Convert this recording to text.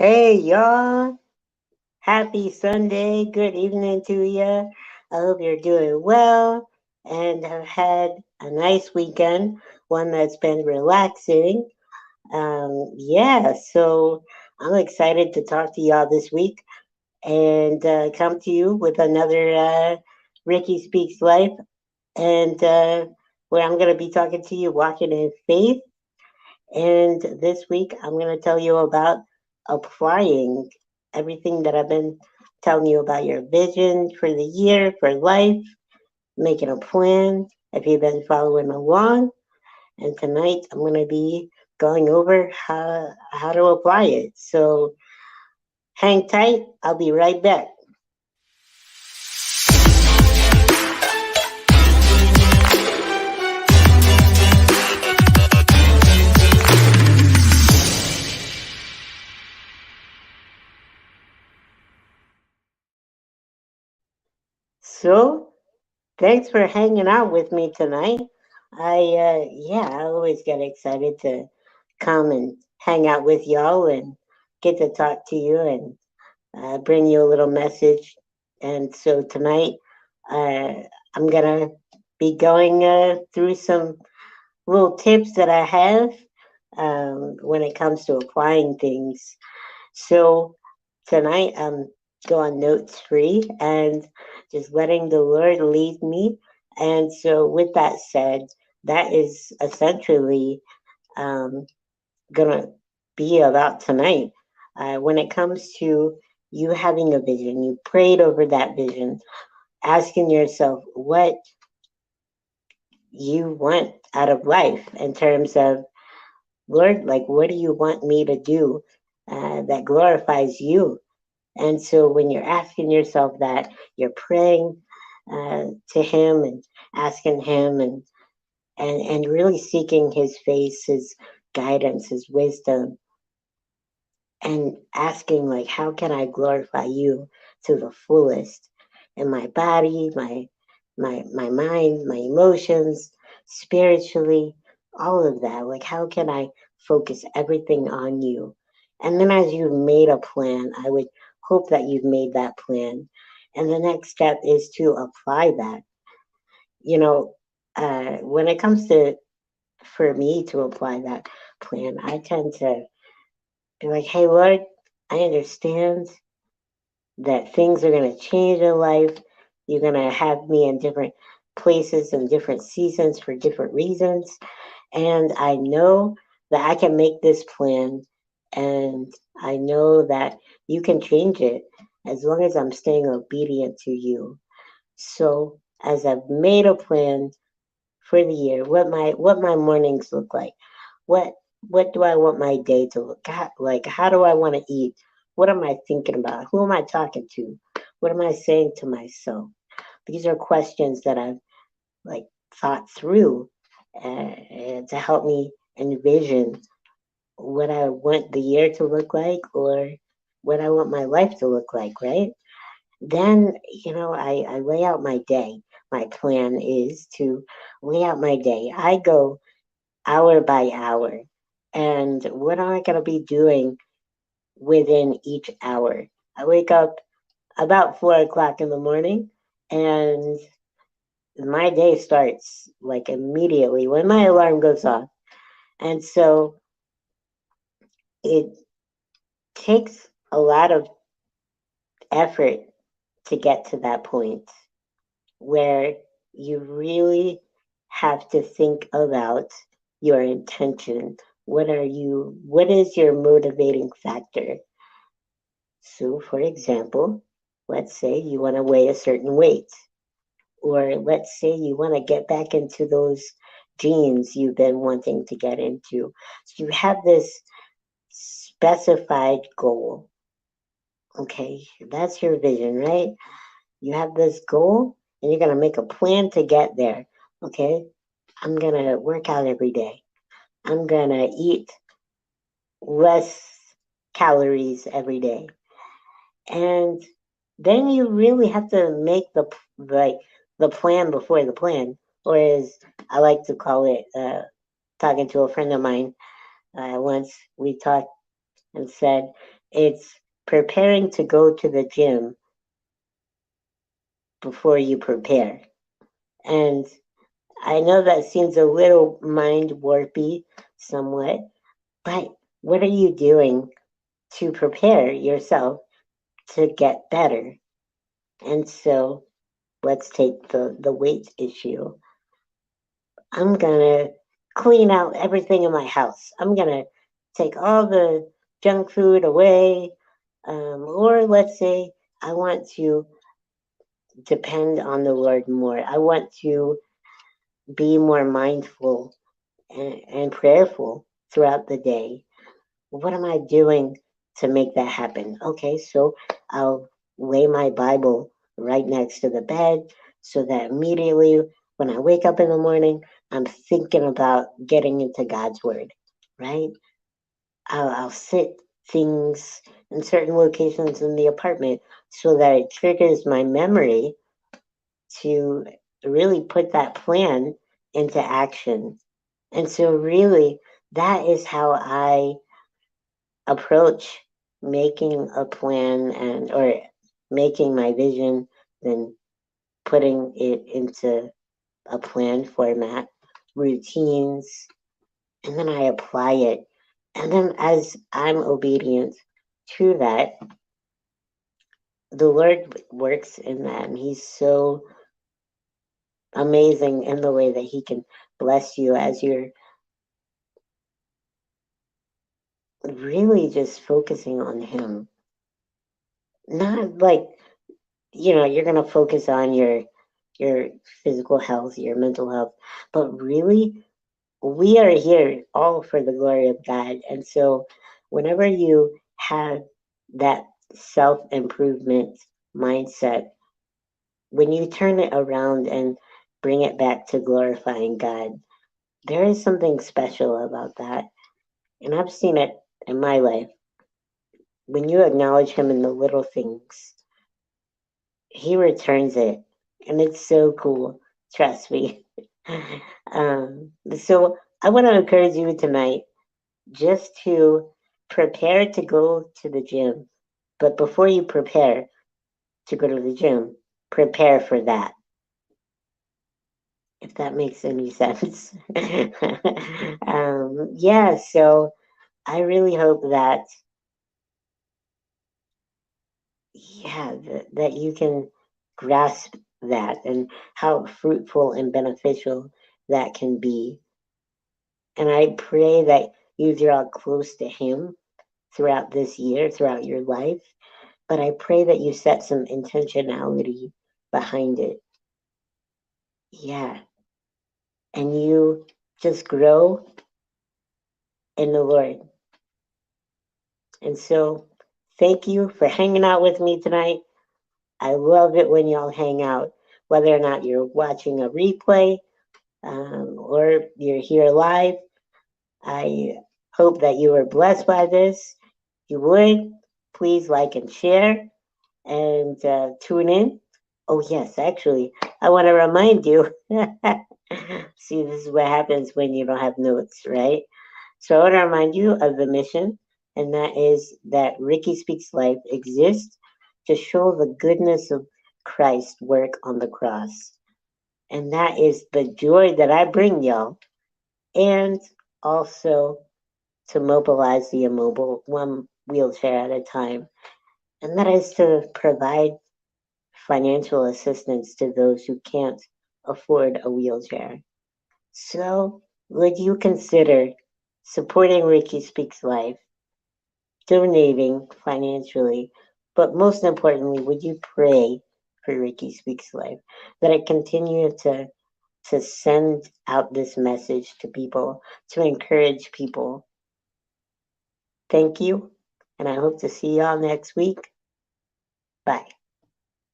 Hey, y'all. Happy Sunday. Good evening to you. I hope you're doing well and have had a nice weekend, one that's been relaxing. So I'm excited to talk to y'all this week and come to you with another Ricky Speaks Life, and where I'm going to be talking to you, walking in faith. And this week, I'm going to tell you about applying everything that I've been telling you about your vision for the year, for life, making a plan if you've been following along. And tonight, I'm going to be going over how to apply it. So hang tight. I'll be right back. So thanks for hanging out with me tonight. I always get excited to come and hang out with y'all and get to talk to you and bring you a little message. And so tonight, uh, I'm gonna be going through some little tips that I have when it comes to applying things. So tonight, I'm going notes free and just letting the Lord lead me. And so, with that said, that is essentially um, gonna be about tonight. When it comes to you having a vision, you prayed over that vision, asking yourself what you want out of life in terms of, Lord, like, what do you want me to do that glorifies you? And so when you're asking yourself that, you're praying to Him and asking Him and really seeking His face, His guidance, His wisdom, and asking like, how can I glorify you to the fullest in my body, my mind, my emotions, spiritually, all of that. Like, how can I focus everything on you? And then as you've made a plan, I would hope that you've made that plan. And the next step is to apply that. You know, when it comes to for me to apply that plan, I tend to be like, hey, Lord, I understand that things are going to change in life. You're going to have me in different places and different seasons for different reasons. And I know that I can make this plan, and I know that you can change it as long as I'm staying obedient to you. So, as I've made a plan for the year, what my mornings look like, what what do I want my day to look like? How do I want to eat? What am I thinking about? Who am I talking to? What am I saying to myself? These are questions that I've like thought through to help me envision what I want the year to look like or what I want my life to look like, right? Then, I lay out my day. My plan is to lay out my day. I go hour by hour. And what am I going to be doing within each hour? I wake up about 4 o'clock in the morning, and my day starts like immediately when my alarm goes off. And so it takes a lot of effort to get to that point where you really have to think about your intention. What is your motivating factor? So, for example, let's say you want to weigh a certain weight, or let's say you want to get back into those jeans you've been wanting to get into. So, you have this specified goal. Okay, that's your vision, right? You have this goal and you're going to make a plan to get there. Okay, I'm going to work out every day. I'm going to eat less calories every day. And then you really have to make the plan before the plan, or as I like to call it, talking to a friend of mine once, we talked and said It's preparing to go to the gym before you prepare. And I know that seems a little mind warpy somewhat, but what are you doing to prepare yourself to get better? And so let's take the weight issue. I'm gonna clean out everything in my house. I'm gonna take all the junk food away. Or let's say I want to depend on the Lord more. I want to be more mindful and prayerful throughout the day. What am I doing to make that happen? Okay, so I'll lay my Bible right next to the bed so that immediately when I wake up in the morning, I'm thinking about getting into God's Word, right? I'll sit things in certain locations in the apartment so that it triggers my memory to really put that plan into action. And so, really, that is how I approach making a plan and or making my vision, then putting it into a plan format, routines, and then I apply it. And then as I'm obedient to that, the Lord works in that, and He's so amazing in the way that He can bless you as you're really just focusing on Him. Not like, you're going to focus on your physical health, your mental health, but really, we are here all for the glory of God. And so, whenever you have that self improvement mindset, when you turn it around and bring it back to glorifying God, there is something special about that. And I've seen it in my life. When you acknowledge Him in the little things, He returns it. And it's so cool. Trust me. So I want to encourage you tonight just to prepare to go to the gym. But before you prepare to go to the gym, prepare for that, if that makes any sense. Yeah, so I really hope that, that you can grasp that and how fruitful and beneficial that can be. And I pray that you draw close to Him throughout this year, throughout your life. But I pray that you set some intentionality behind it. Yeah. And you just grow in the Lord. And so thank you for hanging out with me tonight. I love it when y'all hang out, whether or not you're watching a replay or you're here live. I hope that you were blessed by this. If you would, please like and share and tune in. Oh, yes, actually, I want to remind you. See, this is what happens when you don't have notes, right? So I want to remind you of the mission, and that is that Ricky Speaks Life exists to show the goodness of Christ's work on the cross. And that is the joy that I bring y'all, and also to mobilize the immobile one wheelchair at a time. And that is to provide financial assistance to those who can't afford a wheelchair. So, would you consider supporting Ricky Speaks Life, donating financially, but most importantly, would you pray for Ricky Speaks Life that it continue to send out this message to people, to encourage people? Thank you, and I hope to see y'all next week. Bye.